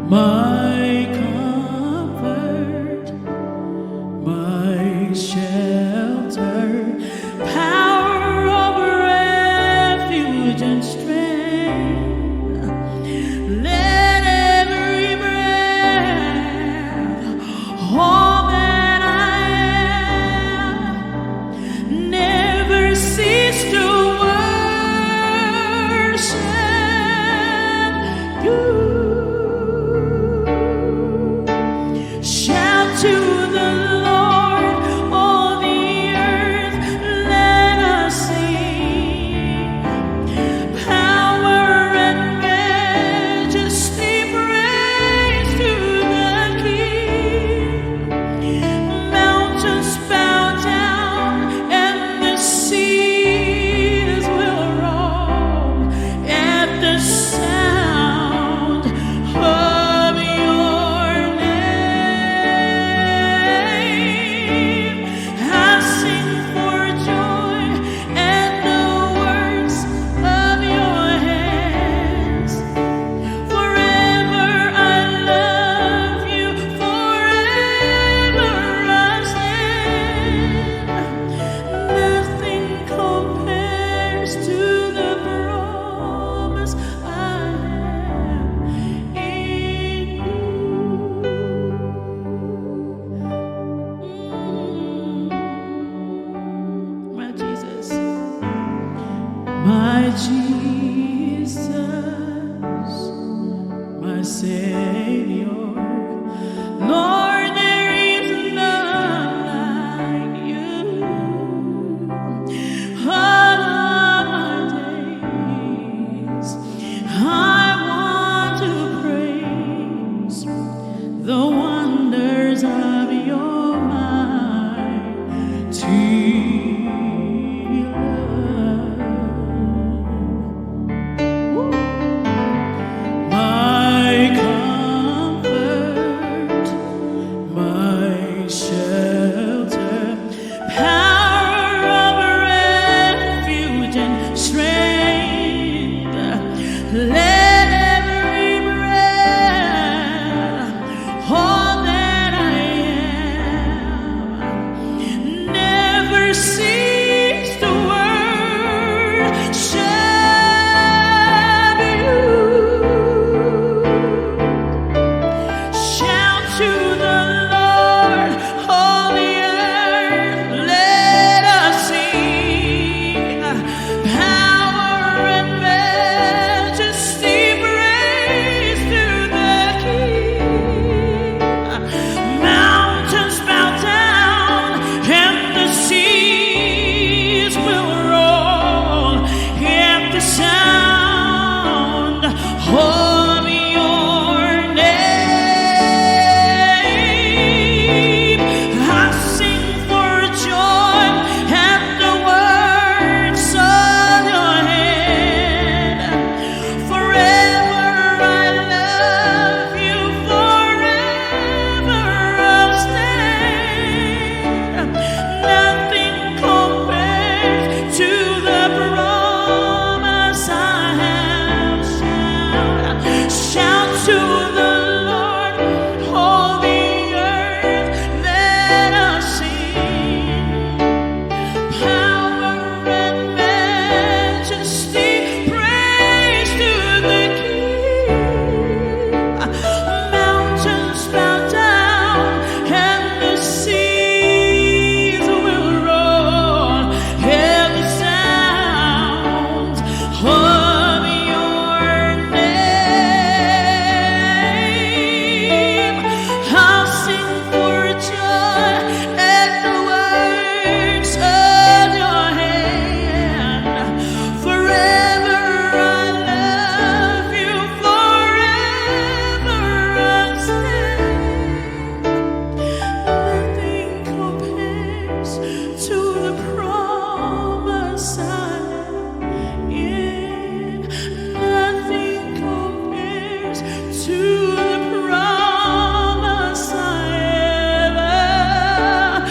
my comfort, my shelter, power of refuge and strength. Let every breath, all that I am, never cease to worship you. Shout to the Lord, all the earth, let us sing. Power and majesty, praise to the King. Mountains bow down and the seas will roar at the sound of your name. I sing for joy at the works of your hands. Forever I love you, forever I stand. Nothing compares to the promise I have in you. My Jesus, my Jesus, my Savior. Lord, there is none like you. All of my days, I want to praise the wonders of your mighty love. My comfort, my shelter, power of refuge and strength. Let every breath, all that I am, never cease to worship you. Shout to the Lord, all the earth, let us sing. Power and majesty, praise to the King. Mountains bow down and the seas will roll at the sound of your name. I sing for joy at the works of your hand. Forever I love you, forever I'll stand. Nothing compares to the promise I have. Shout to the Lord, all the earth, let us sing. Power and majesty, praise to the King. Mountains bow down and the seas will roar at the sound of your name. I'll sing for joy at the works of your hand. Forever I love you, forever I'll stand. Nothing compares to the promise I have in. Nothing compares to the promise I have.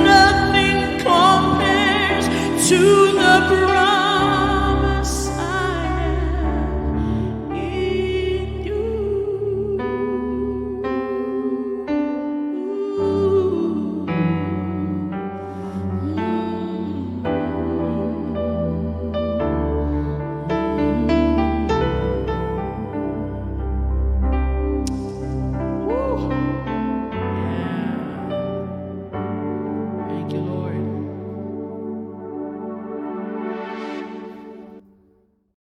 Nothing compares to the promise